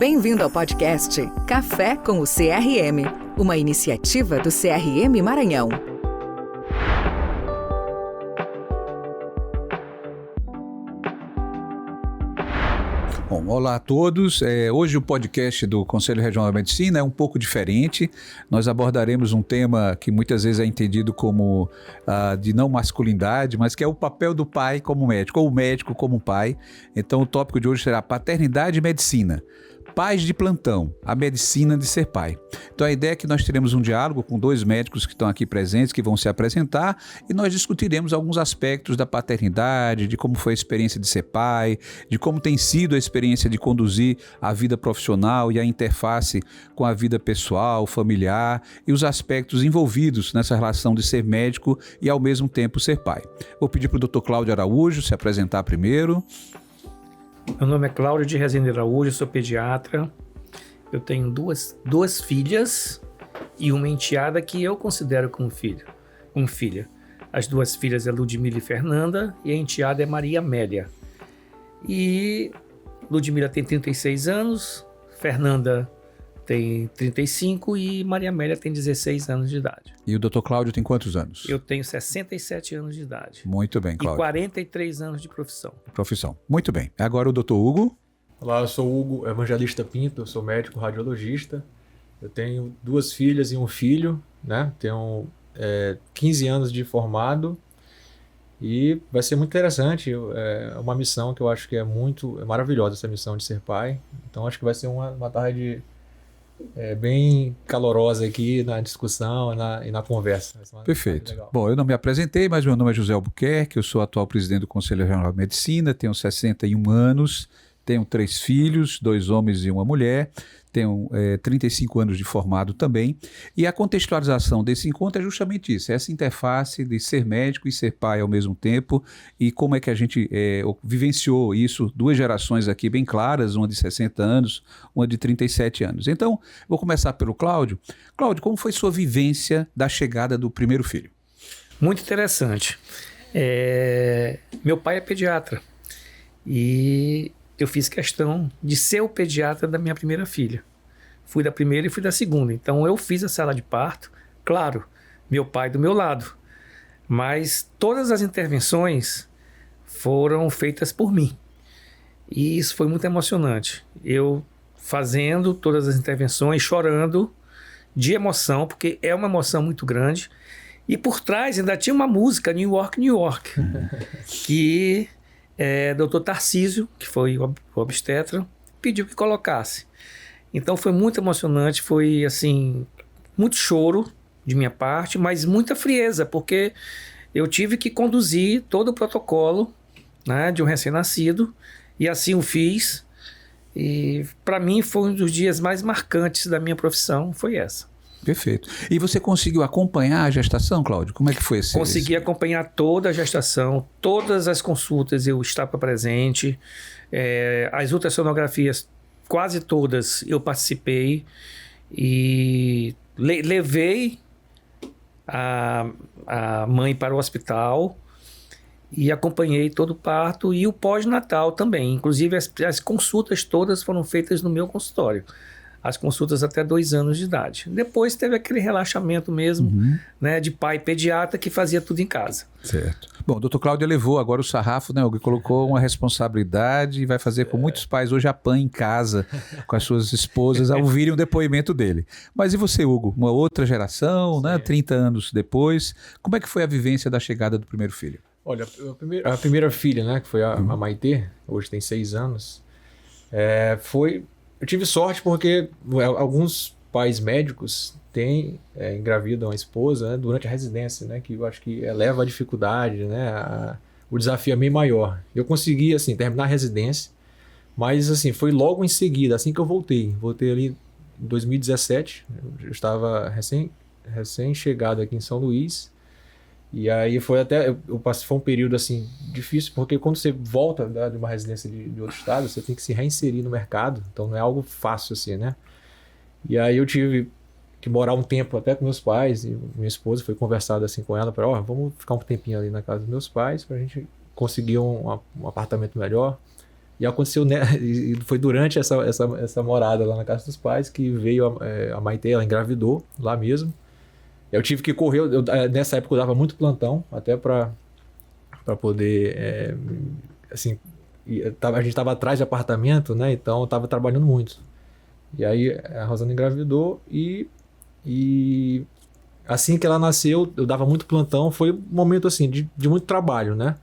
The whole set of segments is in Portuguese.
Bem-vindo ao podcast Café com o CRM, uma iniciativa do CRM Maranhão. Bom, olá a todos. Hoje o podcast do Conselho Regional da Medicina é um pouco diferente. Nós abordaremos um tema que muitas vezes é entendido como de não masculinidade, mas que é o papel do pai como médico, ou o médico como pai. Então o tópico de hoje será paternidade e medicina. Pais de plantão, a medicina de ser pai. Então a ideia é que nós teremos um diálogo com dois médicos que estão aqui presentes, que vão se apresentar, e nós discutiremos alguns aspectos da paternidade, de como foi a experiência de ser pai, de como tem sido a experiência de conduzir a vida profissional e a interface com a vida pessoal, familiar e os aspectos envolvidos nessa relação de ser médico e ao mesmo tempo ser pai. Vou pedir para o Dr. Cláudio Araújo se apresentar primeiro. Meu nome é Cláudio de Rezende Araújo, sou pediatra. Eu tenho duas filhas e uma enteada que eu considero como filha. As duas filhas é Ludmila e Fernanda e a enteada é Maria Amélia. E Ludmila tem 36 anos, Fernanda tem 35 e Maria Amélia tem 16 anos de idade. E o Dr. Cláudio tem quantos anos? Eu tenho 67 anos de idade. Muito bem, Cláudio. E 43 anos de profissão. Muito bem. Agora o Dr. Hugo. Olá, eu sou Hugo Evangelista Pinto, eu sou médico radiologista. Eu tenho duas filhas e um filho, né? Tenho 15 anos de formado e vai ser muito interessante. É uma missão que eu acho que é maravilhosa, essa missão de ser pai. Então acho que vai ser uma tarde bem calorosa aqui na discussão e na conversa. Perfeito. Bom, eu não me apresentei, mas meu nome é José Albuquerque, eu sou atual presidente do Conselho Regional de Medicina, tenho 61 anos, tenho 3 filhos, 2 homens e uma mulher, tenho 35 anos de formado também, e a contextualização desse encontro é justamente isso, essa interface de ser médico e ser pai ao mesmo tempo, e como é que a gente vivenciou isso, 2 gerações aqui bem claras, uma de 60 anos, uma de 37 anos. Então, vou começar pelo Cláudio. Cláudio, como foi sua vivência da chegada do primeiro filho? Muito interessante. Meu pai é pediatra, e eu fiz questão de ser o pediatra da minha primeira filha. Fui da primeira e fui da segunda. Então eu fiz a sala de parto, claro, meu pai do meu lado. Mas todas as intervenções foram feitas por mim. E isso foi muito emocionante. Eu fazendo todas as intervenções, chorando de emoção, porque é uma emoção muito grande. E por trás ainda tinha uma música, New York, New York, que Dr. Tarcísio, que foi o obstetra, pediu que colocasse. Então foi muito emocionante, foi assim, muito choro de minha parte, mas muita frieza, porque eu tive que conduzir todo o protocolo, né, de um recém-nascido, e assim o fiz. E para mim foi um dos dias mais marcantes da minha profissão, foi essa. Perfeito. E você conseguiu acompanhar a gestação, Cláudio? Como é que foi esse? Consegui acompanhar toda a gestação, todas as consultas eu estava presente, as ultrassonografias, quase todas eu participei e levei a mãe para o hospital e acompanhei todo o parto e o pós-natal também. Inclusive as consultas todas foram feitas no meu consultório. As consultas até 2 anos de idade. Depois teve aquele relaxamento mesmo, né, de pai pediatra que fazia tudo em casa. Certo. Bom, o Dr. Cláudio elevou agora o sarrafo, né? Ele colocou uma responsabilidade e vai fazer com muitos pais hoje apanhem em casa com as suas esposas ao ouvirem o depoimento dele. Mas e você, Hugo? Uma outra geração, né? 30 anos depois. Como é que foi a vivência da chegada do primeiro filho? Olha, a primeira filha, né, que foi a Maitê, hoje tem 6 anos, Eu tive sorte porque alguns pais médicos engravidam a esposa, né, durante a residência, né, que eu acho que eleva a dificuldade, né, o desafio é meio maior. Eu consegui assim, terminar a residência, mas assim, foi logo em seguida, assim que eu voltei. Voltei ali em 2017, eu estava recém-chegado aqui em São Luís, e aí foi um período assim difícil, porque quando você volta de uma residência de outro estado, você tem que se reinserir no mercado, então não é algo fácil assim, né? E aí eu tive que morar um tempo até com meus pais, e minha esposa foi conversada assim com ela, para vamos ficar um tempinho ali na casa dos meus pais, pra gente conseguir um apartamento melhor. E aconteceu, né, e foi durante essa morada lá na casa dos pais que veio a Maitê, ela engravidou lá mesmo. Eu tive que correr, nessa época eu dava muito plantão, até para poder, assim, a gente estava atrás de apartamento, né, então eu estava trabalhando muito. E aí a Rosana engravidou e assim que ela nasceu, eu dava muito plantão, foi um momento assim de muito trabalho, né?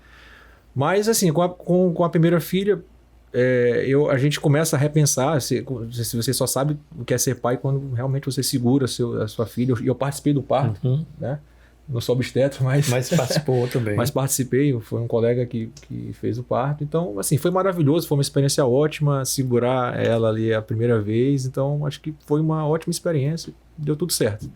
Mas assim, com a primeira filha, a gente começa a repensar se você só sabe o que é ser pai quando realmente você segura a sua filha. E eu participei do parto, né? Não sou obstetra, mas participou também. Mas participei, foi um colega que fez o parto. Então, assim, foi maravilhoso, foi uma experiência ótima segurar ela ali a primeira vez. Então, acho que foi uma ótima experiência, deu tudo certo.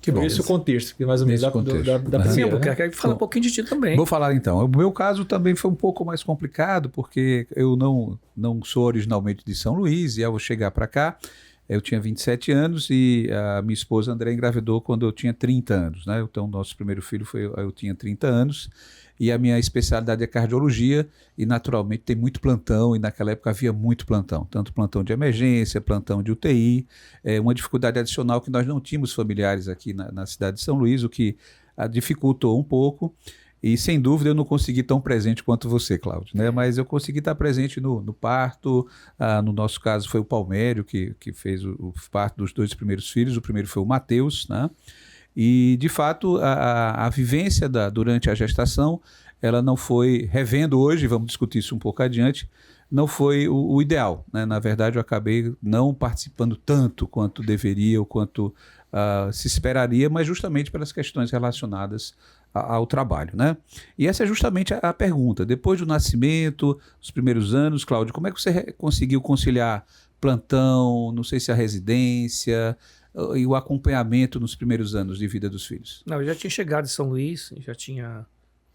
Que bom. Esse é o contexto, mais ou menos, da primeira. Sim, porque quero falar um pouquinho de ti também. Vou falar então. O meu caso também foi um pouco mais complicado, porque eu não sou originalmente de São Luís, e ao chegar para cá, eu tinha 27 anos e a minha esposa André engravidou quando eu tinha 30 anos, né? Então, nosso primeiro filho eu tinha 30 anos, e a minha especialidade é cardiologia, e naturalmente tem muito plantão, e naquela época havia muito plantão, tanto plantão de emergência, plantão de UTI, uma dificuldade adicional que nós não tínhamos familiares aqui na cidade de São Luís, o que dificultou um pouco. E, sem dúvida, eu não consegui tão presente quanto você, Cláudio, né? Mas eu consegui estar presente no parto. No nosso caso, foi o Palmério que fez o parto dos 2 primeiros filhos. O primeiro foi o Matheus, né? E, de fato, a vivência durante a gestação, ela não foi, revendo hoje, vamos discutir isso um pouco adiante, não foi o ideal, né? Na verdade, eu acabei não participando tanto quanto deveria ou quanto se esperaria, mas justamente pelas questões relacionadas ao trabalho, né? E essa é justamente a pergunta. Depois do nascimento, os primeiros anos, Cláudio, como é que você conseguiu conciliar plantão, não sei se a residência e o acompanhamento nos primeiros anos de vida dos filhos? Não, eu já tinha chegado em São Luís, já tinha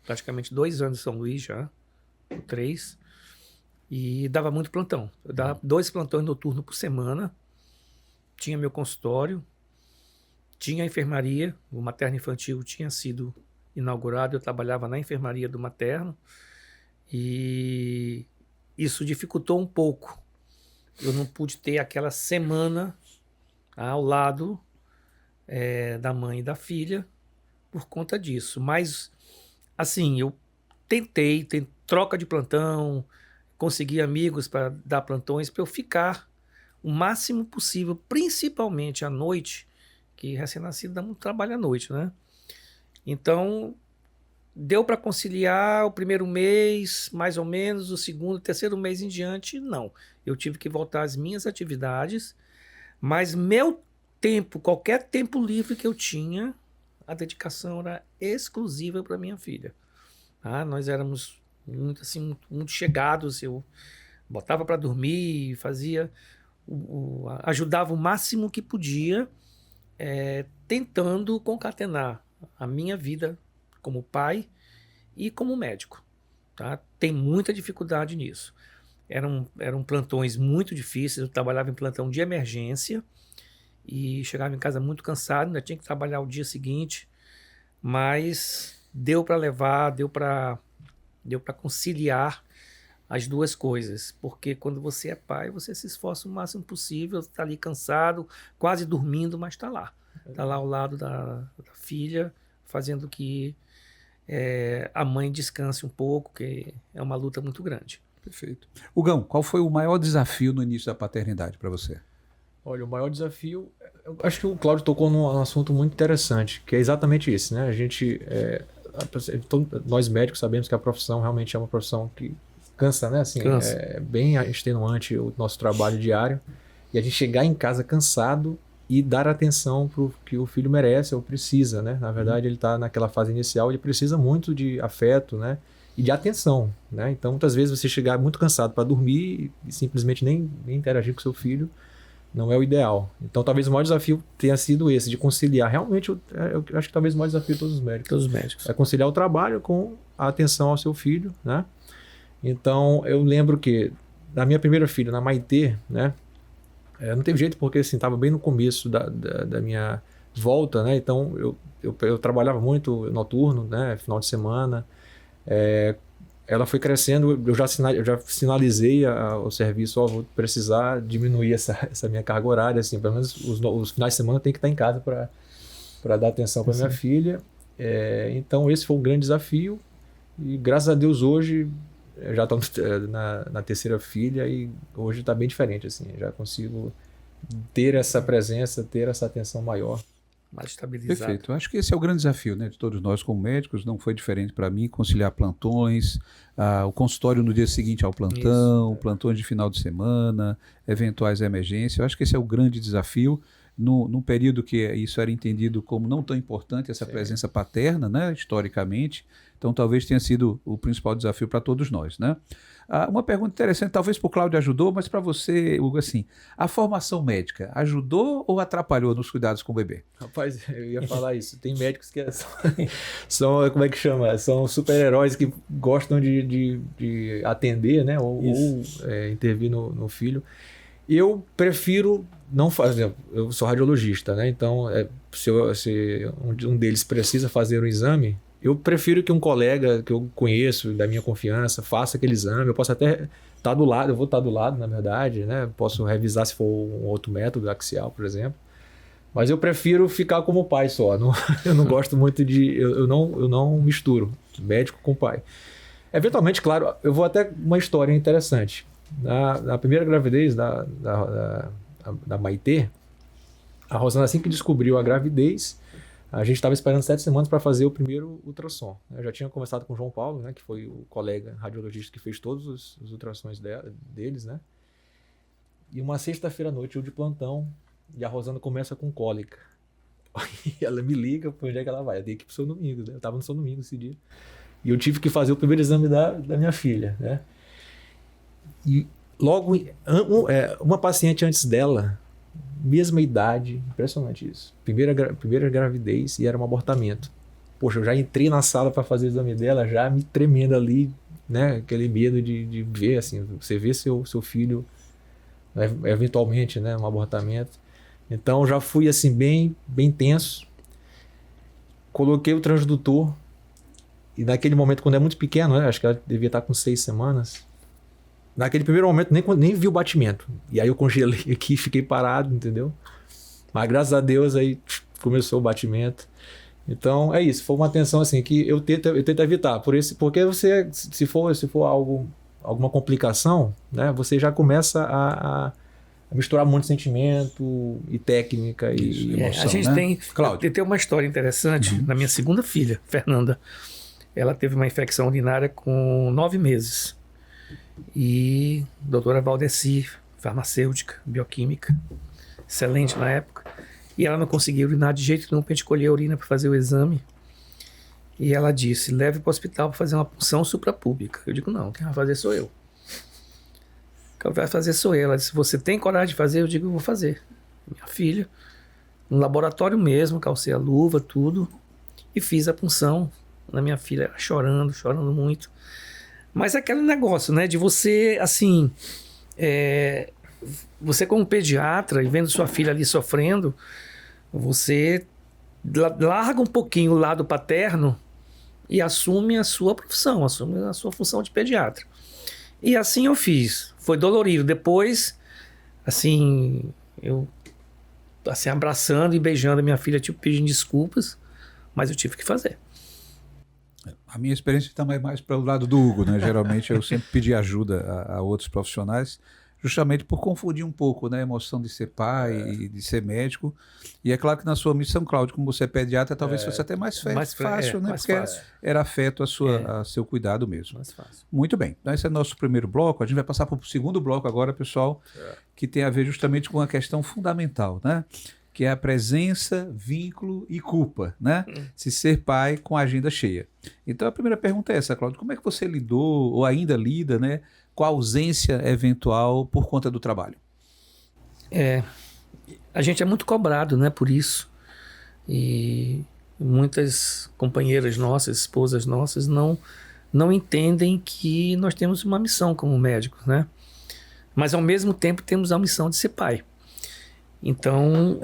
praticamente 2 anos em São Luís já, 3, e dava muito plantão. Eu dava 2 plantões noturnos por semana, tinha meu consultório, tinha a enfermaria, o materno infantil tinha sido inaugurado, eu trabalhava na enfermaria do materno, e isso dificultou um pouco. Eu não pude ter aquela semana ao lado da mãe e da filha por conta disso. Mas, assim, eu tentei troca de plantão, consegui amigos para dar plantões para eu ficar o máximo possível, principalmente à noite, que recém-nascido dá muito trabalho à noite, né? Então, deu para conciliar o primeiro mês, mais ou menos, o segundo, terceiro mês em diante, não. Eu tive que voltar às minhas atividades, mas meu tempo, qualquer tempo livre que eu tinha, a dedicação era exclusiva para minha filha. Nós éramos muito, assim, muito chegados, eu botava para dormir, fazia, ajudava o máximo que podia, tentando concatenar a minha vida como pai e como médico. Tá? Tem muita dificuldade nisso. Eram plantões muito difíceis, eu trabalhava em plantão de emergência e chegava em casa muito cansado, ainda tinha que trabalhar o dia seguinte, mas deu para levar, deu para conciliar as duas coisas, porque quando você é pai, você se esforça o máximo possível, está ali cansado, quase dormindo, mas está lá ao lado da filha, fazendo que a mãe descanse um pouco, que é uma luta muito grande. Perfeito. Hugão, qual foi o maior desafio no início da paternidade para você? Olha, o maior desafio, eu acho que o Cláudio tocou num assunto muito interessante, que é exatamente esse, né? A gente, nós médicos sabemos que a profissão realmente é uma profissão que cansa, né? Assim, Cansa. É bem extenuante o nosso trabalho diário, e a gente chegar em casa cansado e dar atenção para o que o filho merece ou precisa, né? Na verdade, ele está naquela fase inicial, ele precisa muito de afeto, né? E de atenção, né? Então, muitas vezes você chegar muito cansado para dormir e simplesmente nem interagir com seu filho não é o ideal. Então, talvez o maior desafio tenha sido esse, de conciliar. Realmente, eu acho que talvez o maior desafio de todos os médicos. Todos os médicos. É conciliar o trabalho com a atenção ao seu filho, né? Então, eu lembro que da minha primeira filha, na Maitê, né? Não teve jeito porque, assim, estava bem no começo da minha volta, né? Então, eu trabalhava muito noturno, né? Final de semana. ela foi crescendo, eu já sinalizei ao serviço, vou precisar diminuir essa minha carga horária, assim, pelo menos os finais de semana eu tenho que estar em casa para dar atenção para minha filha. Então esse foi um grande desafio e graças a Deus hoje já estou na terceira filha e hoje está bem diferente, assim, já consigo ter essa presença, ter essa atenção maior. Mais estabilizado. Perfeito. Acho que esse é o grande desafio, né, de todos nós como médicos. Não foi diferente para mim conciliar plantões, o consultório no dia seguinte ao plantão, plantões de final de semana, eventuais emergências. Eu acho que esse é o grande desafio. Num período que isso era entendido como não tão importante, essa presença paterna, né, historicamente. Então, talvez tenha sido o principal desafio para todos nós, né? Uma pergunta interessante, talvez para o Cláudio ajudou, mas para você, Hugo, assim, a formação médica ajudou ou atrapalhou nos cuidados com o bebê? Rapaz, eu ia falar isso. Tem médicos que são como é que chama? São super-heróis que gostam de atender, né? Ou intervir no filho. Eu prefiro não fazer. Eu sou radiologista, né? Então, se um deles precisa fazer um exame, eu prefiro que um colega que eu conheço, da minha confiança, faça aquele exame. Eu posso até estar do lado, eu vou estar do lado, na verdade, né? Posso revisar se for um outro método, axial, por exemplo. Mas eu prefiro ficar como pai só. Eu não gosto muito de... Eu não misturo médico com pai. Eventualmente, claro, eu vou até uma história interessante. Na primeira gravidez da Maitê, a Rosana, assim que descobriu a gravidez, a gente estava esperando 7 semanas para fazer o primeiro ultrassom. Eu já tinha conversado com o João Paulo, né, que foi o colega radiologista que fez todos os ultrassons deles, né? E uma sexta-feira à noite, eu de plantão, e a Rosana começa com cólica. E ela me liga, para onde é que ela vai? Eu tenho que ir para o São Domingos, né? Eu estava no São Domingos esse dia. E eu tive que fazer o primeiro exame da minha filha, né? E logo, uma paciente antes dela, mesma idade, impressionante isso. Primeira gravidez e era um abortamento. Poxa, eu já entrei na sala para fazer o exame dela, já me tremendo ali, né? Aquele medo de ver, assim, você vê seu filho, eventualmente, né? Um abortamento. Então já fui assim, bem tenso. Coloquei o transdutor e naquele momento, quando é muito pequeno, né? Acho que ela devia estar com 6 semanas. Naquele primeiro momento nem vi o batimento. E aí eu congelei aqui e fiquei parado, entendeu? Mas graças a Deus aí começou o batimento. Então é isso, foi uma atenção assim que eu tento evitar. Porque você, se for alguma complicação, né, você já começa a misturar muito sentimento e técnica e emoção. A gente, né? tem uma história interessante. Na minha segunda filha, Fernanda, ela teve uma infecção urinária com 9 meses. E a doutora Valdeci, farmacêutica, bioquímica, excelente na época, e ela não conseguia urinar de jeito nenhum para a gente colher a urina para fazer o exame. E ela disse, leve para o hospital para fazer uma punção suprapúbica. Eu digo, não, quem vai fazer sou eu. Quem vai fazer sou eu. Ela disse, você tem coragem de fazer? Eu digo, eu vou fazer. Minha filha, no laboratório mesmo, calcei a luva, tudo, e fiz a punção na minha filha, chorando muito. Mas é aquele negócio, né, de você, assim, você como pediatra e vendo sua filha ali sofrendo, você larga um pouquinho o lado paterno e assume a sua profissão, assume a sua função de pediatra. E assim eu fiz. Foi dolorido. Depois, assim, eu assim, abraçando e beijando a minha filha, tipo, pedindo desculpas, mas eu tive que fazer. A minha experiência também é mais para o lado do Hugo, né? Geralmente eu sempre pedi ajuda a outros profissionais, justamente por confundir um pouco, né, a emoção de ser pai e de ser médico. E é claro que na sua missão, Cláudio, como você é pediatra, talvez fosse até mais fácil, né? Porque era afeto a seu cuidado mesmo. Mais fácil. Muito bem. Então esse é o nosso primeiro bloco. A gente vai passar para o segundo bloco agora, pessoal, que tem a ver justamente com a questão fundamental, né? Que é a presença, vínculo e culpa, né? Se ser pai com a agenda cheia. Então a primeira pergunta é essa, Cláudio, como é que você lidou ou ainda lida, né, com a ausência eventual por conta do trabalho? A gente é muito cobrado, né, por isso. E muitas companheiras nossas, esposas nossas, não entendem que nós temos uma missão como médicos, né? Mas ao mesmo tempo temos a missão de ser pai. Então,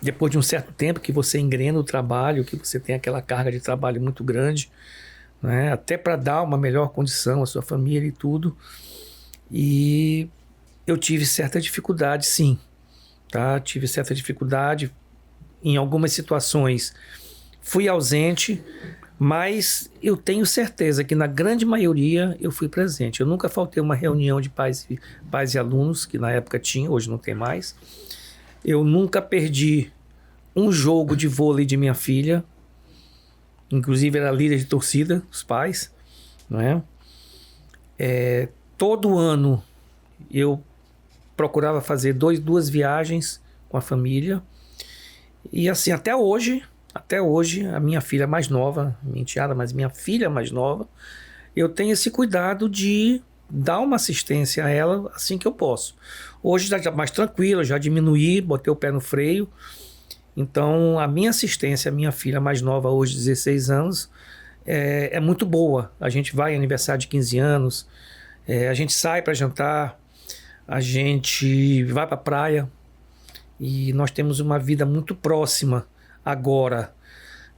depois de um certo tempo que você engrena o trabalho, que você tem aquela carga de trabalho muito grande, né? Até para dar uma melhor condição à sua família e tudo. E eu tive certa dificuldade, sim, tá? Tive certa dificuldade em algumas situações. Fui ausente, mas eu tenho certeza que na grande maioria eu fui presente. Eu nunca faltei uma reunião de pais e alunos, que na época tinha, hoje não tem mais. Eu nunca perdi um jogo de vôlei de minha filha. Inclusive era líder de torcida, os pais, não é? Todo ano eu procurava fazer duas viagens com a família. E assim, até hoje, a minha filha mais nova, minha enteada, mas minha filha mais nova, eu tenho esse cuidado de dar uma assistência a ela assim que eu posso. Hoje já mais tranquilo, já diminuí, botei o pé no freio. Então, a minha assistência, a minha filha mais nova, hoje 16 anos, é muito boa. A gente vai em aniversário de 15 anos, a gente sai para jantar, a gente vai para a praia e nós temos uma vida muito próxima agora.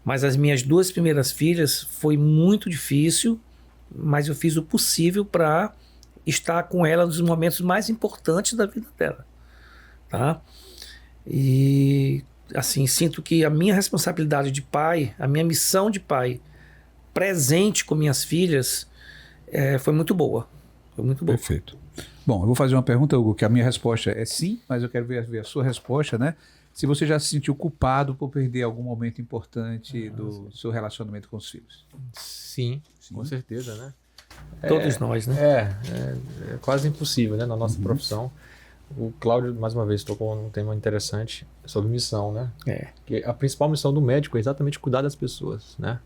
Mas as minhas 2 primeiras filhas foi muito difícil, mas eu fiz o possível para estar com ela nos momentos mais importantes da vida dela, tá? E assim, sinto que a minha responsabilidade de pai, a minha missão de pai presente com minhas filhas foi muito boa. Foi muito boa. Perfeito. Bom, eu vou fazer uma pergunta, Hugo, que a minha resposta é sim, mas eu quero ver a sua resposta, né? Se você já se sentiu culpado por perder algum momento importante do seu relacionamento com os filhos. Sim, com certeza, né? Todos nós, né? É quase impossível, né? Na nossa profissão. O Cláudio, mais uma vez, tocou num tema interessante sobre missão, né? Que a principal missão do médico é exatamente cuidar das pessoas, né?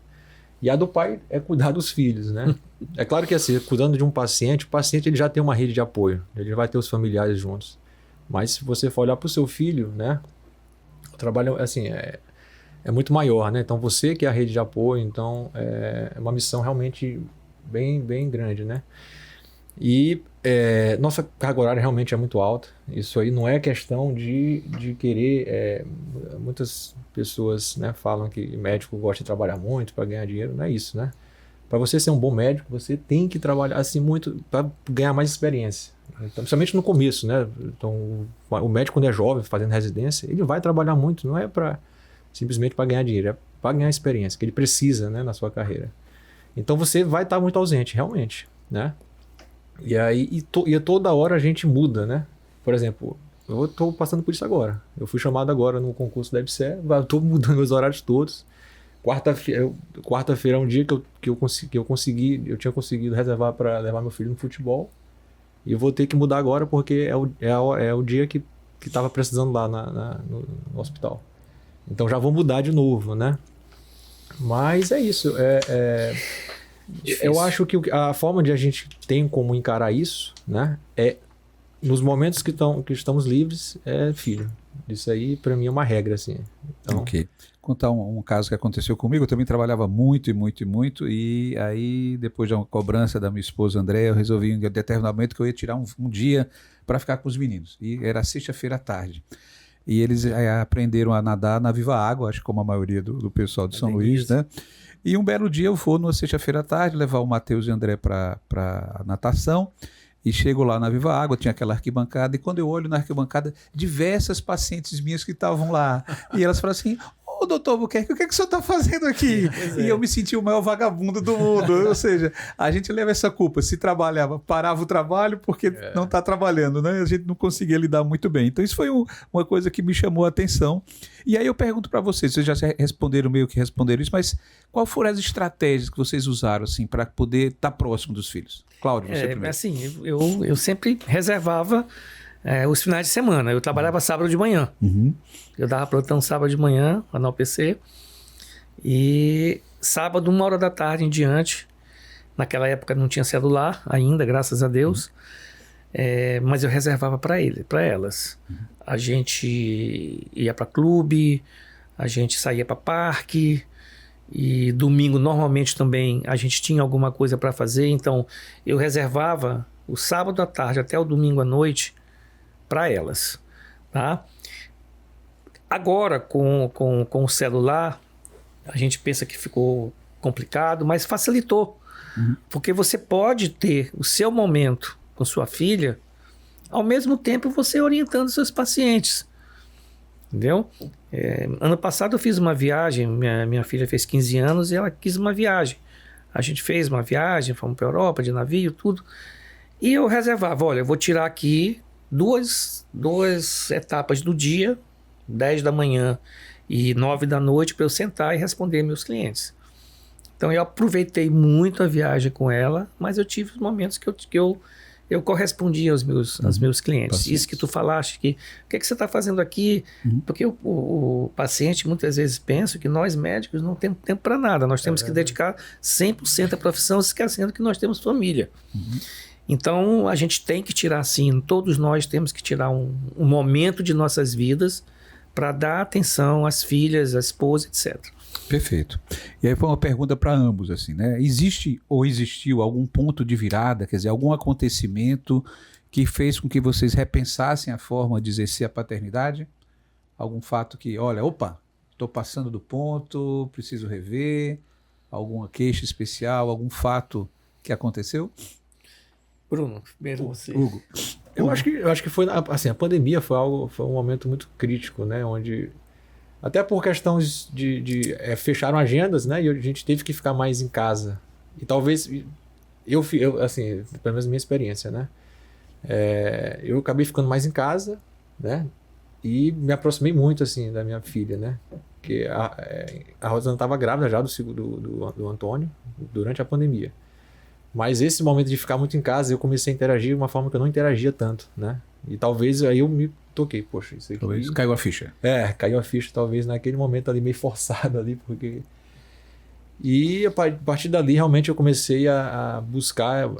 E a do pai é cuidar dos filhos, né? É claro que assim, cuidando de um paciente, o paciente ele já tem uma rede de apoio, ele vai ter os familiares juntos. Mas se você for olhar para o seu filho, né? O trabalho assim, é muito maior, né? Então você que é a rede de apoio, então é uma missão realmente bem, bem grande, né? E nossa carga horária realmente é muito alta. Isso aí não é questão de querer. Muitas pessoas, né, falam que médico gosta de trabalhar muito para ganhar dinheiro. Não é isso, né? Para você ser um bom médico, você tem que trabalhar assim muito para ganhar mais experiência. Então, principalmente no começo, né? Então, o médico, quando é jovem, fazendo residência, ele vai trabalhar muito. Não é simplesmente para ganhar dinheiro, é para ganhar experiência, que ele precisa, né, na sua carreira. Então, você vai estar muito ausente, realmente, né? E aí, toda hora a gente muda, né? Por exemplo, eu estou passando por isso agora. Eu fui chamado agora no concurso da EBSER, estou mudando meus horários todos. Quarta-feira é um dia que eu tinha conseguido reservar para levar meu filho no futebol. E eu vou ter que mudar agora porque é o dia que estava precisando lá no hospital. Então já vou mudar de novo, né? Mas é isso. Eu acho que a forma de a gente tem como encarar isso, né, nos momentos que estamos livres, filho. Isso aí, para mim, é uma regra, assim. Então... Ok. Contar um caso que aconteceu comigo. Eu também trabalhava muito, e aí, depois de uma cobrança da minha esposa Andréa, eu resolvi em determinado momento que eu ia tirar um dia para ficar com os meninos. E era sexta-feira à tarde. E eles aprenderam a nadar na Viva Água, acho que como a maioria do pessoal de São Luís, né? E um belo dia eu vou, numa sexta-feira à tarde, levar o Matheus e o André para natação. E chego lá na Viva Água, tinha aquela arquibancada. E quando eu olho na arquibancada, diversas pacientes minhas que estavam lá. E elas falam assim: ô doutor Albuquerque, o que é que o senhor está fazendo aqui? E eu me senti o maior vagabundo do mundo. Ou seja, a gente leva essa culpa. Se trabalhava, parava o trabalho porque não está trabalhando, né? A gente não conseguia lidar muito bem. Então isso foi uma coisa que me chamou a atenção. E aí eu pergunto para vocês já meio que responderam isso, mas quais foram as estratégias que vocês usaram assim, para poder estar próximo dos filhos? Cláudio, você primeiro. Assim, eu sempre reservava os finais de semana. Eu trabalhava sábado de manhã. Uhum. Eu dava plantão sábado de manhã, lá na UPC. E sábado, 1h em diante. Naquela época não tinha celular ainda, graças a Deus. Mas eu reservava para elas. A gente ia para clube, a gente saía para parque. E domingo, normalmente, também a gente tinha alguma coisa para fazer. Então, eu reservava o sábado à tarde até o domingo à noite para elas, tá? Agora, com o celular, a gente pensa que ficou complicado, mas facilitou. Porque você pode ter o seu momento com sua filha, ao mesmo tempo você orientando seus pacientes. Entendeu? Ano passado eu fiz uma viagem, minha filha fez 15 anos e ela quis uma viagem. A gente fez uma viagem, fomos para a Europa de navio, tudo. E eu reservava, olha, eu vou tirar aqui duas etapas do dia, 10 da manhã e 9 da noite, para eu sentar e responder meus clientes. Então eu aproveitei muito a viagem com ela, mas eu tive momentos que eu correspondia aos meus clientes. Paciente. Isso que tu falaste, o que você está fazendo aqui? Porque o paciente muitas vezes pensa que nós médicos não temos tempo para nada, nós temos que dedicar 100% à profissão, esquecendo que nós temos família. Então a gente tem que tirar, sim, todos nós temos que tirar um momento de nossas vidas para dar atenção às filhas, à esposa, etc. Perfeito. E aí foi uma pergunta para ambos, assim, né? Existe ou existiu algum ponto de virada, quer dizer, algum acontecimento que fez com que vocês repensassem a forma de exercer a paternidade? Algum fato que, olha, opa, estou passando do ponto, preciso rever, alguma queixa especial, algum fato que aconteceu? Bruno, primeiro você. Hugo. Eu acho que foi, assim, a pandemia foi um momento muito crítico, né? Onde, até por questões fecharam agendas, né? E a gente teve que ficar mais em casa. E talvez, eu assim, pelo menos minha experiência, né? Eu acabei ficando mais em casa, né? E me aproximei muito, assim, da minha filha, né? Porque a Rosana estava grávida já do Antônio durante a pandemia. Mas esse momento de ficar muito em casa, eu comecei a interagir de uma forma que eu não interagia tanto, né? E talvez aí eu me toquei, poxa, isso aqui... Talvez caiu a ficha. Caiu a ficha talvez naquele momento ali, meio forçado ali, porque... E a partir dali, realmente, eu comecei a buscar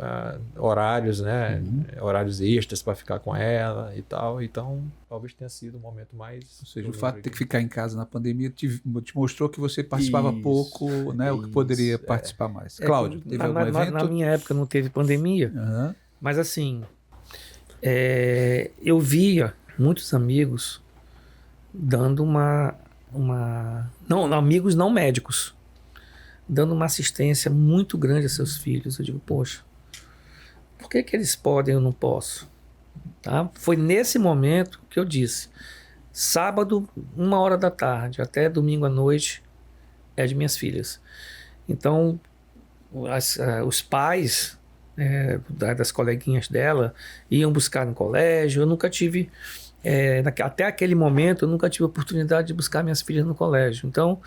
horários, né? Horários extras para ficar com ela e tal. Então, talvez tenha sido o momento mais... Ou seja, o fato de ter que ficar em casa na pandemia te mostrou que você participava pouco, né? O que poderia participar mais. Cláudio, teve algum evento? Na minha época não teve pandemia, mas assim, eu via muitos amigos dando não, amigos não médicos, dando uma assistência muito grande a seus filhos. Eu digo, poxa, por que eles podem e eu não posso? Tá? Foi nesse momento que eu disse, sábado, 1h da tarde, até domingo à noite, é de minhas filhas. Então, os pais das coleguinhas dela iam buscar no colégio. Eu nunca tive, até aquele momento, eu nunca tive a oportunidade de buscar minhas filhas no colégio. Então,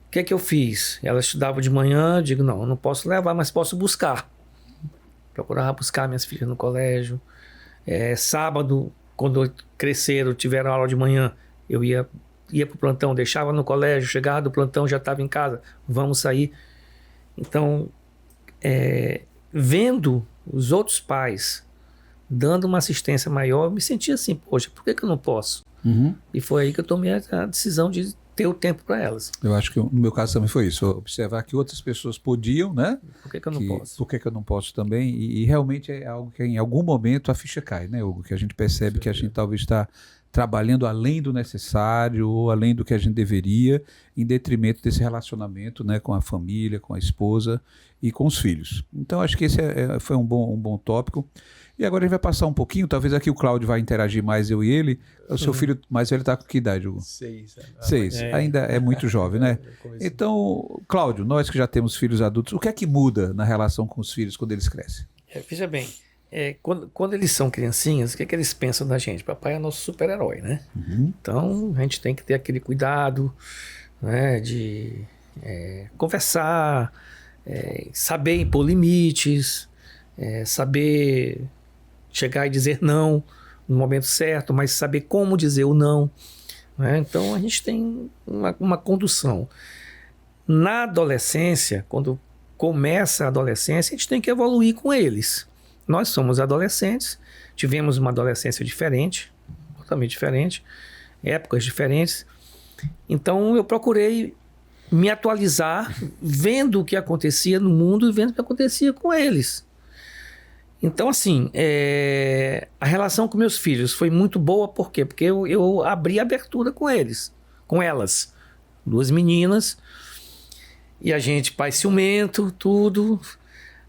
o que eu fiz? Ela estudava de manhã, eu digo, não, eu não posso levar, mas posso buscar. Procurava buscar minhas filhas no colégio. Sábado, quando cresceram, tiveram aula de manhã, eu ia para o plantão, deixava no colégio, chegava do plantão, já estava em casa, vamos sair. Então, vendo os outros pais dando uma assistência maior, eu me sentia assim, poxa, por que eu não posso? E foi aí que eu tomei a decisão de ter o tempo para elas. Eu acho que no meu caso também foi isso, observar que outras pessoas podiam, né? Por que eu não posso? Por que eu não posso também? E realmente é algo que em algum momento a ficha cai, né, Hugo? Que a gente percebe que a gente talvez está trabalhando além do necessário ou além do que a gente deveria, em detrimento desse relacionamento, né, com a família, com a esposa e com os filhos. Então acho que esse foi um bom tópico. E agora a gente vai passar um pouquinho, talvez aqui o Cláudio vai interagir mais, eu e ele. O seu filho mais velho está com que idade, Hugo? 6. 6, ainda é muito jovem, né? Então, Cláudio, nós que já temos filhos adultos, o que é que muda na relação com os filhos quando eles crescem? Veja bem, quando eles são criancinhas, o que eles pensam da gente? Papai é nosso super-herói, né? Então, a gente tem que ter aquele cuidado, né, de conversar, saber impor limites, saber chegar e dizer não no momento certo, mas saber como dizer o não, né? Então, a gente tem uma condução. Na adolescência, quando começa a adolescência, a gente tem que evoluir com eles. Nós somos adolescentes, tivemos uma adolescência diferente, totalmente diferente, épocas diferentes. Então eu procurei me atualizar, vendo o que acontecia no mundo e vendo o que acontecia com eles. Então, assim, a relação com meus filhos foi muito boa, por quê? Porque eu abri abertura com eles, com elas, 2 meninas. E a gente, pai ciumento, tudo.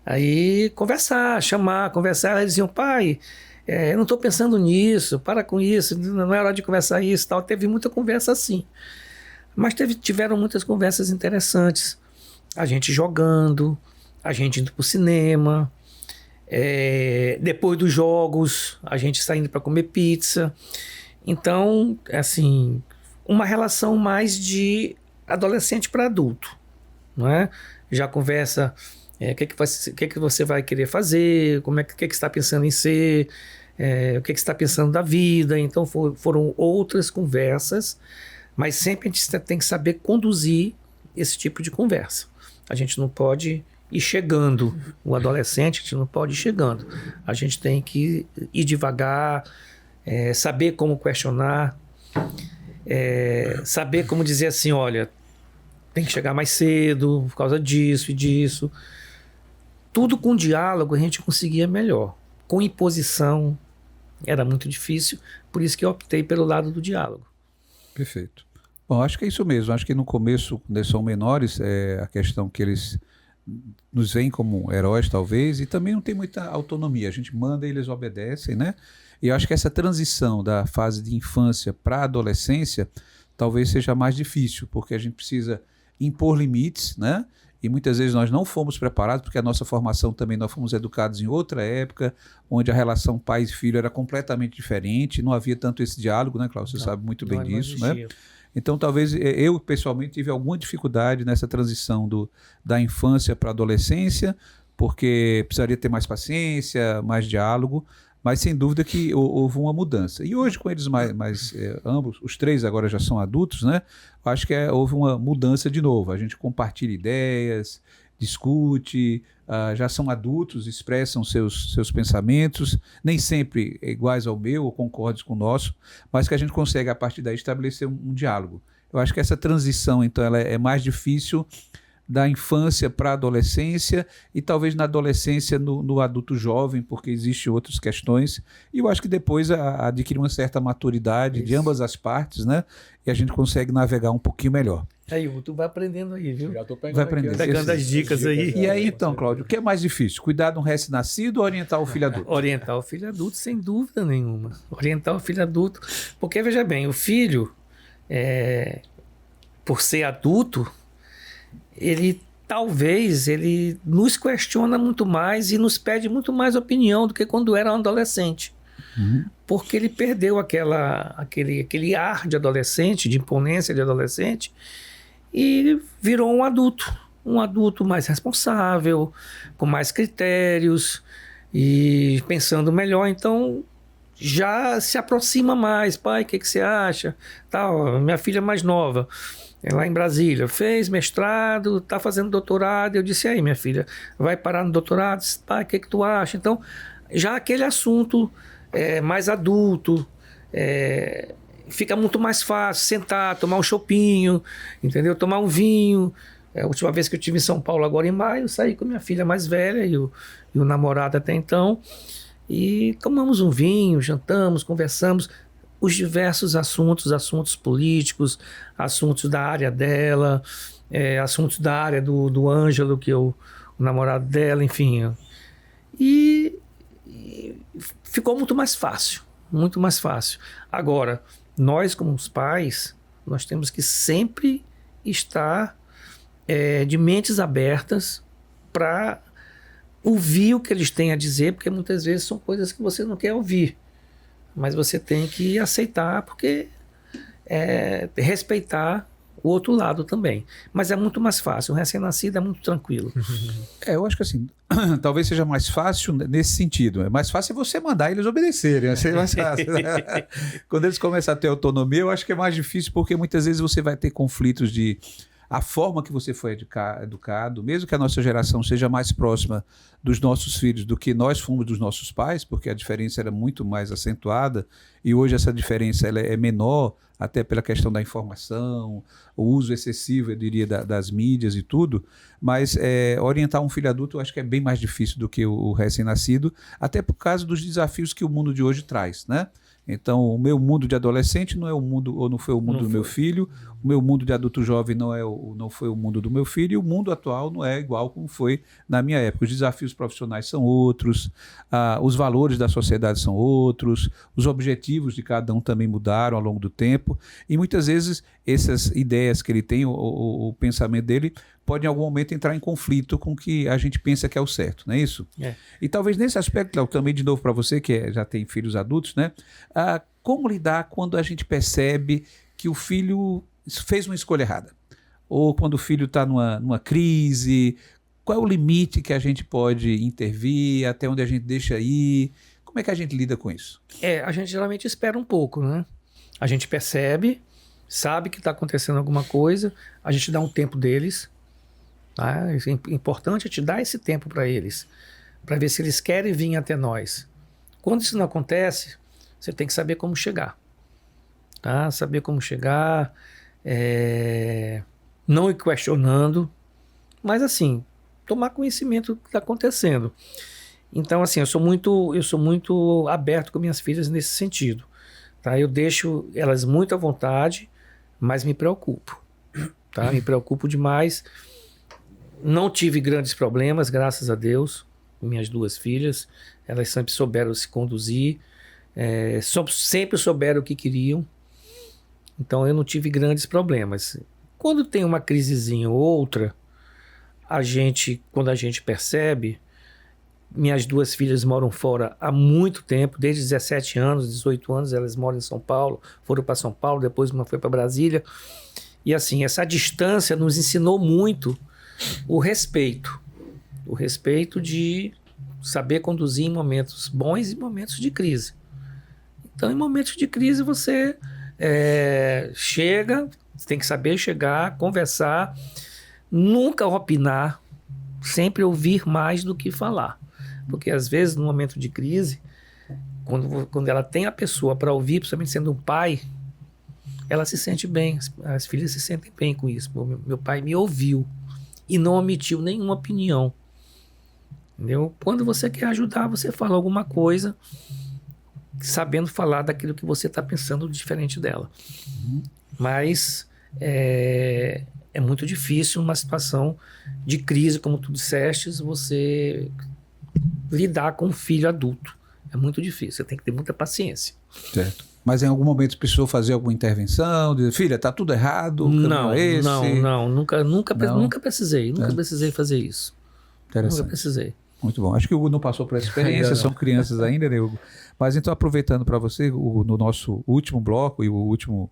Aí chamar, conversar. Eles diziam, pai, eu não estou pensando nisso, para com isso, não é hora de conversar isso, tal. Teve muita conversa assim. Mas tiveram muitas conversas interessantes. A gente jogando, a gente indo para o cinema, depois dos jogos, a gente saindo para comer pizza. Então, assim, uma relação mais de adolescente para adulto, não é? Já conversa, o que você vai querer fazer, o que você está pensando em ser, o que você está pensando da vida. Então, foram outras conversas, mas sempre a gente tem que saber conduzir esse tipo de conversa. A gente não pode ir chegando, o adolescente, a gente não pode ir chegando. A gente tem que ir devagar, saber como questionar, saber como dizer assim, olha, tem que chegar mais cedo por causa disso e disso. Tudo com diálogo a gente conseguia melhor. Com imposição era muito difícil, por isso que eu optei pelo lado do diálogo. Perfeito. Bom, acho que é isso mesmo. Acho que no começo, quando eles são menores, a questão que eles nos veem como heróis, talvez, e também não tem muita autonomia. A gente manda e eles obedecem, né? E eu acho que essa transição da fase de infância para a adolescência talvez seja mais difícil, porque a gente precisa impor limites, né? E muitas vezes nós não fomos preparados, porque a nossa formação também, nós fomos educados em outra época, onde a relação pai e filho era completamente diferente, não havia tanto esse diálogo, né, Cláudio? Você sabe muito bem disso, né? Então, talvez eu, pessoalmente, tive alguma dificuldade nessa transição da infância para a adolescência, porque precisaria ter mais paciência, mais diálogo, mas sem dúvida que houve uma mudança. E hoje, com eles ambos, os três agora já são adultos, né? Acho que houve uma mudança de novo. A gente compartilha ideias, discute, já são adultos, expressam seus pensamentos, nem sempre iguais ao meu ou concordes com o nosso, mas que a gente consegue, a partir daí, estabelecer um diálogo. Eu acho que essa transição, então, ela é mais difícil da infância para a adolescência e talvez na adolescência no adulto jovem, porque existem outras questões, e eu acho que depois adquire uma certa maturidade de ambas as partes, né? E a gente consegue navegar um pouquinho melhor. Aí, tu vai aprendendo aí, viu? Já tô pegando, vai aprendendo. Pegando as dicas aí. E aí, então, Cláudio, o que é mais difícil? Cuidar de um recém-nascido ou orientar o filho adulto? Orientar o filho adulto, sem dúvida nenhuma. Orientar o filho adulto. Porque, veja bem, o filho, por ser adulto, ele nos questiona muito mais e nos pede muito mais opinião do que quando era um adolescente. Uhum. Porque ele perdeu aquele ar de adolescente, de imponência de adolescente, e virou um adulto mais responsável, com mais critérios e pensando melhor. Então já se aproxima mais. Pai, o que você acha? Minha filha mais nova, lá em Brasília, fez mestrado, está fazendo doutorado. Eu disse, aí, minha filha, vai parar no doutorado? Pai, o que tu acha? Então, já aquele assunto mais adulto, fica muito mais fácil sentar, tomar um chopinho, entendeu? Tomar um vinho. A última vez que eu estive em São Paulo, agora em maio, eu saí com minha filha mais velha e o namorado até então, e tomamos um vinho, jantamos, conversamos, os diversos assuntos políticos, assuntos da área dela, assuntos da área do Ângelo, que é o namorado dela, enfim. E ficou muito mais fácil, muito mais fácil. Agora, nós como os pais, nós temos que sempre estar de mentes abertas para ouvir o que eles têm a dizer, porque muitas vezes são coisas que você não quer ouvir. Mas você tem que aceitar, porque respeitar o outro lado também. Mas é muito mais fácil. O recém-nascido é muito tranquilo. Eu acho que assim, talvez seja mais fácil nesse sentido. É mais fácil você mandar eles obedecerem. É mais fácil. Quando eles começam a ter autonomia, eu acho que é mais difícil, porque muitas vezes você vai ter conflitos de a forma que você foi educado, mesmo que a nossa geração seja mais próxima dos nossos filhos do que nós fomos dos nossos pais, porque a diferença era muito mais acentuada, e hoje essa diferença ela é menor, até pela questão da informação, o uso excessivo, eu diria, das mídias e tudo, mas orientar um filho adulto eu acho que é bem mais difícil do que o recém-nascido, até por causa dos desafios que o mundo de hoje traz, né? Então, o meu mundo de adolescente não é o mundo, ou não foi o mundo do meu filho, o meu mundo de adulto jovem não foi o mundo do meu filho, e o mundo atual não é igual como foi na minha época. Os desafios profissionais são outros, os valores da sociedade são outros, os objetivos de cada um também mudaram ao longo do tempo, e muitas vezes essas ideias que ele tem, o pensamento dele, pode em algum momento entrar em conflito com o que a gente pensa que é o certo, não é isso? É. E talvez nesse aspecto, Léo, também de novo para você, que já tem filhos adultos, né? Como lidar quando a gente percebe que o filho fez uma escolha errada? Ou quando o filho está numa crise, qual é o limite que a gente pode intervir, até onde a gente deixa ir? Como é que a gente lida com isso? A gente geralmente espera um pouco, né? A gente percebe, sabe que está acontecendo alguma coisa, a gente dá um tempo deles, tá? É importante te dar esse tempo para eles, para ver se eles querem vir até nós. Quando isso não acontece, você tem que saber como chegar, tá? Saber como chegar, não ir questionando, mas assim, tomar conhecimento do que está acontecendo. Então, assim, eu sou muito aberto com minhas filhas nesse sentido, tá? Eu deixo elas muito à vontade, mas me preocupo, tá? Me preocupo demais. Não tive grandes problemas, graças a Deus, com minhas duas filhas. Elas sempre souberam se conduzir, sempre souberam o que queriam. Então eu não tive grandes problemas. Quando tem uma crisezinha ou outra, quando a gente percebe, minhas duas filhas moram fora há muito tempo, desde 17 anos, 18 anos, elas moram em São Paulo, foram para São Paulo, depois uma foi para Brasília. E assim, essa distância nos ensinou muito o respeito de saber conduzir em momentos bons e momentos de crise. Então, em momentos de crise, você chega, você tem que saber chegar, conversar, nunca opinar, sempre ouvir mais do que falar. Porque, às vezes, no momento de crise, quando ela tem a pessoa para ouvir, principalmente sendo um pai, ela se sente bem, as filhas se sentem bem com isso. Meu pai me ouviu e não omitiu nenhuma opinião. Entendeu? Quando você quer ajudar, você fala alguma coisa sabendo falar daquilo que você está pensando diferente dela. Mas é muito difícil numa situação de crise, como tu disseste, você lidar com um filho adulto. É muito difícil, você tem que ter muita paciência. Certo. Mas em algum momento precisou fazer alguma intervenção, dizer, filha, tá tudo errado, Não, é esse? nunca precisei fazer isso. Nunca precisei. Muito bom. Acho que o Hugo não passou por essa experiência, são crianças ainda, né, Hugo? Mas então, aproveitando para você, Hugo, no nosso último bloco e o último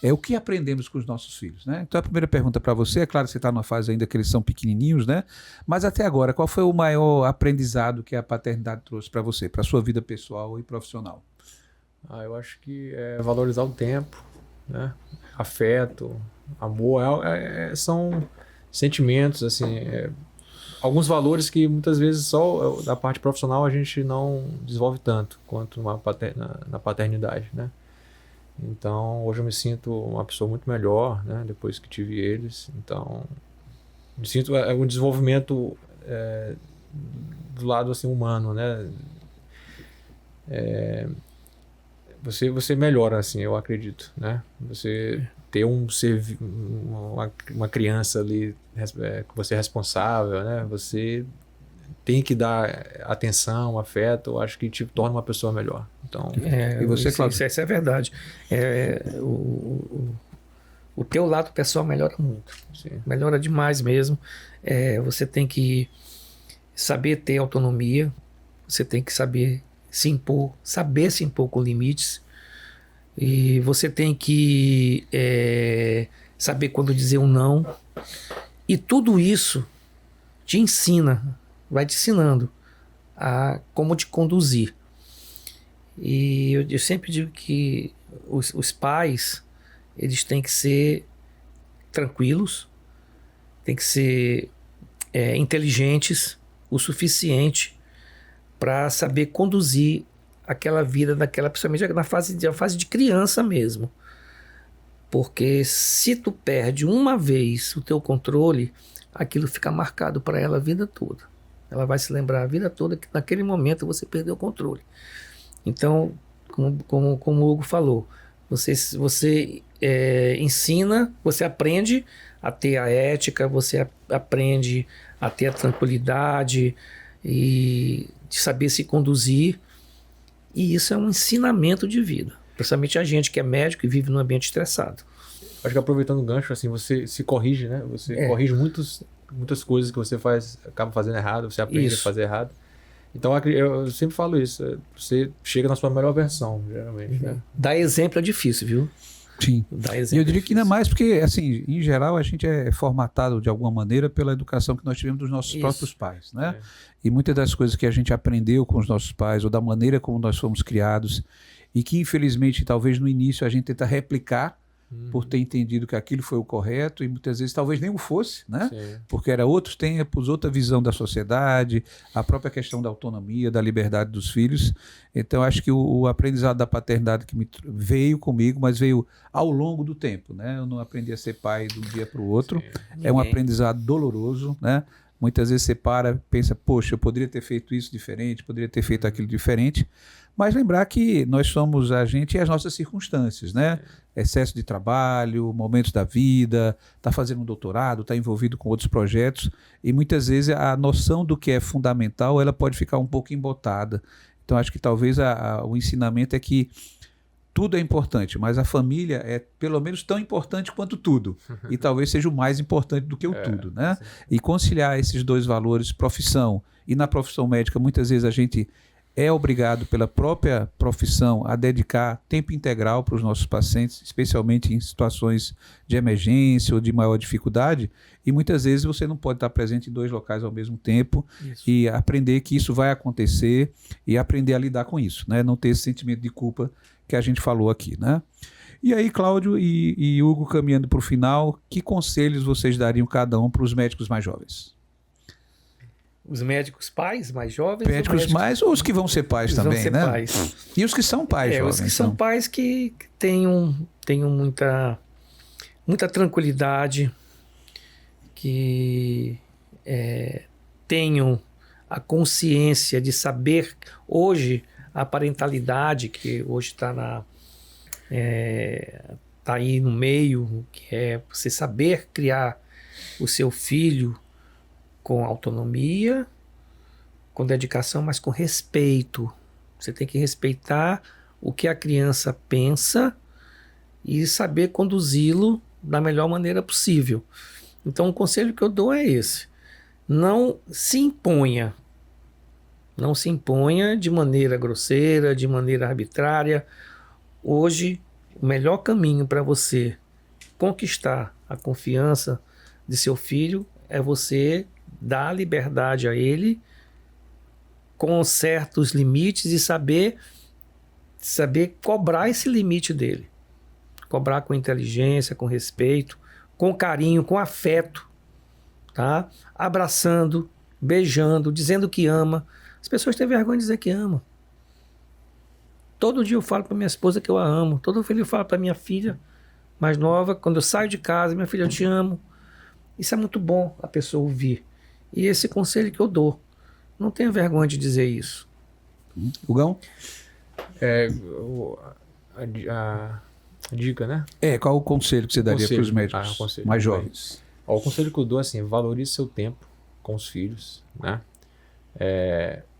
o que aprendemos com os nossos filhos, né? Então a primeira pergunta para você, é claro que você está numa fase ainda que eles são pequenininhos, né? Mas até agora, qual foi o maior aprendizado que a paternidade trouxe para você, para a sua vida pessoal e profissional? Eu acho que é valorizar o tempo, né? Afeto, amor, são sentimentos, assim, alguns valores que muitas vezes só da parte profissional a gente não desenvolve tanto quanto na paternidade, né? Então, hoje eu me sinto uma pessoa muito melhor, né? Depois que tive eles. Então, me sinto um desenvolvimento do lado assim, humano, né? Você melhora, assim, eu acredito, né? Você ter uma criança ali que você é responsável, né? Você tem que dar atenção, afeto, eu acho que te torna uma pessoa melhor. Então, e você, Cláudio? Isso é verdade. O teu lado pessoal melhora muito. Sim. Melhora demais mesmo. Você tem que saber ter autonomia, você tem que saber se impor com limites, e você tem que saber quando dizer um não. E tudo isso te ensina, vai te ensinando a como te conduzir. E eu sempre digo que os pais, eles têm que ser tranquilos, têm que ser inteligentes o suficiente para saber conduzir aquela vida principalmente na fase de criança mesmo. Porque se tu perde uma vez o teu controle, aquilo fica marcado para ela a vida toda. Ela vai se lembrar a vida toda que naquele momento você perdeu o controle. Então, como o Hugo falou, você ensina, você aprende a ter a ética, você aprende a ter a tranquilidade e de saber se conduzir. E isso é um ensinamento de vida. Principalmente a gente que é médico e vive num ambiente estressado. Acho que aproveitando o gancho, assim, você se corrige, né? Você corrige muitas coisas que você acaba fazendo errado, você aprende a fazer errado. Então eu sempre falo isso, você chega na sua melhor versão, geralmente. Né? Dar exemplo é difícil, viu? Sim. E eu diria que ainda mais porque, assim, em geral, a gente é formatado de alguma maneira pela educação que nós tivemos dos nossos próprios pais, né? E muitas das coisas que a gente aprendeu com os nossos pais, ou da maneira como nós fomos criados, e que, infelizmente, talvez no início a gente tenta replicar, por ter entendido que aquilo foi o correto, e muitas vezes talvez nem o fosse, né? Sim. Porque era outros tempos, outra visão da sociedade, a própria questão da autonomia, da liberdade dos filhos. Então, acho que o aprendizado da paternidade que veio comigo, mas veio ao longo do tempo, né? Eu não aprendi a ser pai de um dia para o outro. Sim. É um aprendizado doloroso, né? Muitas vezes você pensa, poxa, eu poderia ter feito isso diferente, poderia ter feito aquilo diferente. Mas lembrar que nós somos a gente e as nossas circunstâncias, né? Excesso de trabalho, momentos da vida, está fazendo um doutorado, está envolvido com outros projetos, e muitas vezes a noção do que é fundamental, ela pode ficar um pouco embotada. Então acho que talvez o ensinamento é que tudo é importante, mas a família é pelo menos tão importante quanto tudo, e talvez seja o mais importante do que o tudo, né? E conciliar esses dois valores, profissão, e na profissão médica muitas vezes a gente é obrigado pela própria profissão a dedicar tempo integral para os nossos pacientes, especialmente em situações de emergência ou de maior dificuldade, e muitas vezes você não pode estar presente em 2 locais ao mesmo tempo. Isso. E aprender que isso vai acontecer e aprender a lidar com isso, né? Não ter esse sentimento de culpa que a gente falou aqui, né? E aí, Cláudio e Hugo, caminhando para o final, que conselhos vocês dariam cada um para os médicos mais jovens? Os médicos pais mais jovens? Médicos mais, ou os que vão ser pais também, vão ser né? Pais. E os que são pais jovens? Os que são pais que tenham muita tranquilidade, que tenham a consciência de saber hoje a parentalidade, que hoje está tá aí no meio, que é você saber criar o seu filho com autonomia, com dedicação, mas com respeito. Você tem que respeitar o que a criança pensa e saber conduzi-lo da melhor maneira possível. Então, o conselho que eu dou é esse. Não se imponha. Não se imponha de maneira grosseira, de maneira arbitrária. Hoje, o melhor caminho para você conquistar a confiança de seu filho é você dar liberdade a ele com certos limites e saber cobrar esse limite dele. Cobrar com inteligência, com respeito, com carinho, com afeto, tá? Abraçando, beijando, dizendo que ama. As pessoas têm vergonha de dizer que ama. Todo dia eu falo para minha esposa que eu a amo. Todo dia eu falo para minha filha mais nova, quando eu saio de casa, minha filha, eu te amo. Isso é muito bom a pessoa ouvir. E esse conselho que eu dou. Não tenha vergonha de dizer isso. Hugão? A dica, né? Qual o conselho que você daria para os médicos mais jovens? O conselho que eu dou é assim, valorize seu tempo com os filhos, né?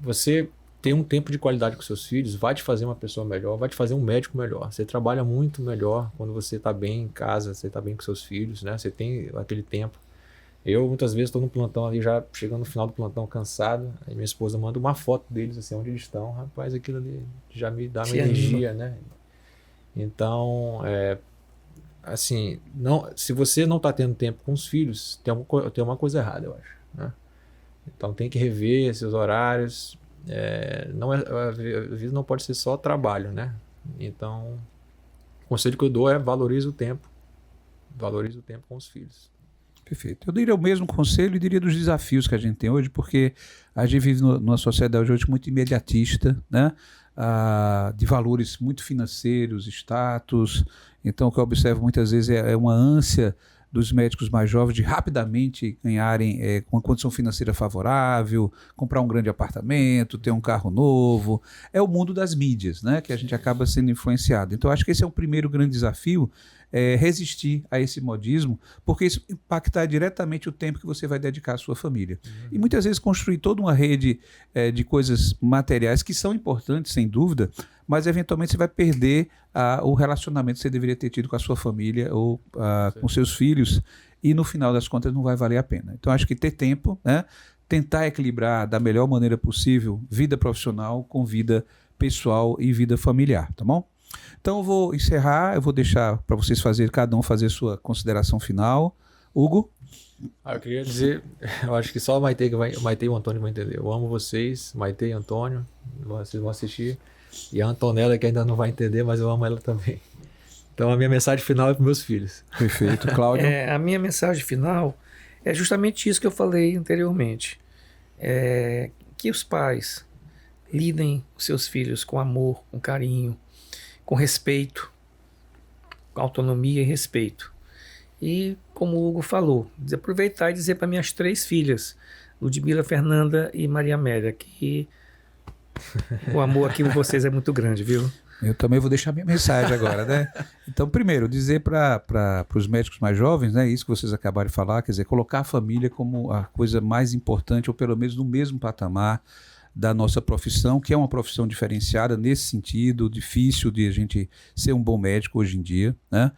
Você ter um tempo de qualidade com seus filhos vai te fazer uma pessoa melhor, vai te fazer um médico melhor. Você trabalha muito melhor quando você está bem em casa, você está bem com seus filhos, né? Você tem aquele tempo. Eu, muitas vezes, estou no plantão ali, já chegando no final do plantão, cansado. Aí minha esposa manda uma foto deles, assim, onde eles estão. Rapaz, aquilo ali já me dá uma energia, né? Então, assim, se você não está tendo tempo com os filhos, tem uma coisa errada, eu acho, né? Então, tem que rever seus horários. A vida não pode ser só trabalho, né? Então, o conselho que eu dou é valorize o tempo. Valorize o tempo com os filhos. Perfeito. Eu diria o mesmo conselho e diria dos desafios que a gente tem hoje, porque a gente vive numa sociedade hoje muito imediatista, né? De valores muito financeiros, status. Então, o que eu observo muitas vezes é uma ânsia dos médicos mais jovens de rapidamente ganharem uma condição financeira favorável, comprar um grande apartamento, ter um carro novo. É o mundo das mídias, né, que a gente acaba sendo influenciado. Então, acho que esse é o primeiro grande desafio, resistir a esse modismo, porque isso impacta diretamente o tempo que você vai dedicar à sua família. E muitas vezes construir toda uma rede de coisas materiais que são importantes, sem dúvida, mas eventualmente você vai perder o relacionamento que você deveria ter tido com a sua família ou com seus filhos, e no final das contas não vai valer a pena. Então acho que ter tempo, né, tentar equilibrar da melhor maneira possível vida profissional com vida pessoal e vida familiar, tá bom? Então eu vou encerrar, eu vou deixar para vocês cada um fazer sua consideração final. Hugo? Eu queria dizer, eu acho que só Maite e o Antônio vão entender. Eu amo vocês, Maite e Antônio, vocês vão assistir. E a Antonella, que ainda não vai entender, mas eu amo ela também. Então a minha mensagem final é para meus filhos. Perfeito. Cláudio? A minha mensagem final é justamente isso que eu falei anteriormente. Que os pais lidem com seus filhos com amor, com carinho, com respeito, com autonomia e respeito. E, como o Hugo falou, aproveitar e dizer para minhas 3 filhas, Ludmila, Fernanda e Maria Amélia, que o amor aqui com vocês é muito grande, viu? Eu também vou deixar minha mensagem agora, né? Então, primeiro, dizer para os médicos mais jovens, né, isso que vocês acabaram de falar, quer dizer, colocar a família como a coisa mais importante, ou pelo menos no mesmo patamar da nossa profissão, que é uma profissão diferenciada nesse sentido, difícil de a gente ser um bom médico hoje em dia, né?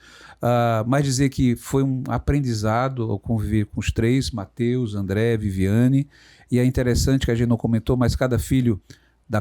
Mas dizer que foi um aprendizado ao conviver com os 3, Matheus, André, Viviane, e é interessante que a gente não comentou, mas cada filho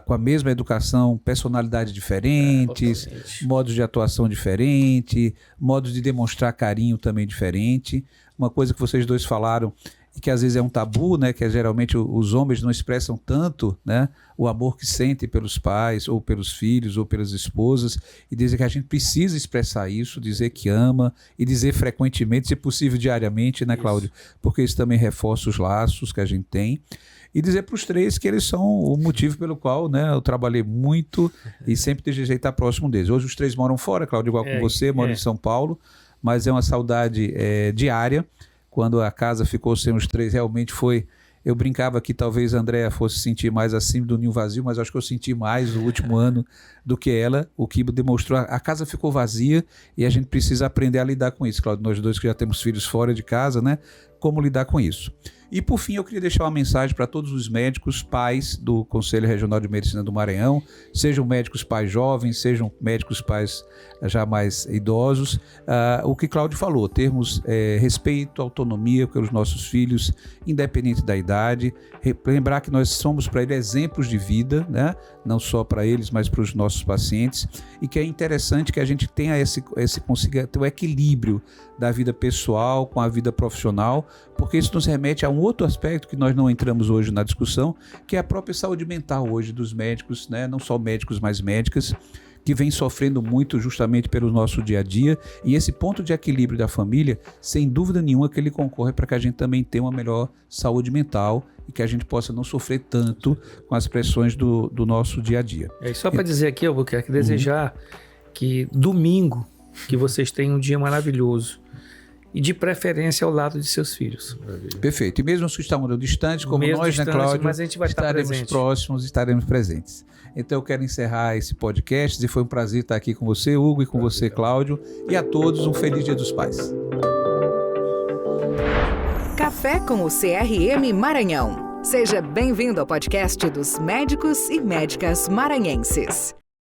com a mesma educação, personalidades diferentes, modos de atuação diferentes, modos de demonstrar carinho também diferente. Uma coisa que vocês dois falaram, e que às vezes é um tabu, né, que geralmente os homens não expressam tanto, né, o amor que sentem pelos pais, ou pelos filhos, ou pelas esposas, e dizer que a gente precisa expressar isso, dizer que ama, e dizer frequentemente, se possível diariamente, né, Cláudio? Porque isso também reforça os laços que a gente tem. E dizer para os 3 que eles são o motivo pelo qual, né, eu trabalhei muito e sempre desejei estar próximo deles. Hoje os 3 moram fora, Cláudio, igual com você, moram em São Paulo, mas é uma saudade diária. Quando a casa ficou sem os 3, realmente foi... Eu brincava que talvez a Andréa fosse sentir mais acima do ninho vazio, mas acho que eu senti mais no último ano do que ela, o que demonstrou... A casa ficou vazia e a gente precisa aprender a lidar com isso, Cláudio. Nós 2 que já temos filhos fora de casa, né? Como lidar com isso. E, por fim, eu queria deixar uma mensagem para todos os médicos, pais do Conselho Regional de Medicina do Maranhão, sejam médicos pais jovens, sejam médicos pais já mais idosos. O que Cláudio falou, termos respeito, autonomia pelos nossos filhos, independente da idade. Lembrar que nós somos para eles exemplos de vida, né? Não só para eles, mas para os nossos pacientes. E que é interessante que a gente tenha consiga ter o equilíbrio da vida pessoal com a vida profissional, porque isso nos remete a um outro aspecto que nós não entramos hoje na discussão, que é a própria saúde mental hoje dos médicos, né? Não só médicos, mas médicas, que vem sofrendo muito justamente pelo nosso dia a dia, e esse ponto de equilíbrio da família, sem dúvida nenhuma que ele concorre para que a gente também tenha uma melhor saúde mental e que a gente possa não sofrer tanto com as pressões do nosso dia a dia. Só para dizer aqui, eu quero desejar que domingo, que vocês tenham um dia maravilhoso, e de preferência ao lado de seus filhos. Perfeito. E mesmo os que estão distantes, como mesmo nós, distante, né, Cláudio, mas a gente vai estaremos próximos, estaremos presentes. Então eu quero encerrar esse podcast e foi um prazer estar aqui com você, Hugo, e com você, Cláudio, e a todos um feliz Dia dos Pais. Café com o CRM Maranhão. Seja bem-vindo ao podcast dos médicos e médicas maranhenses.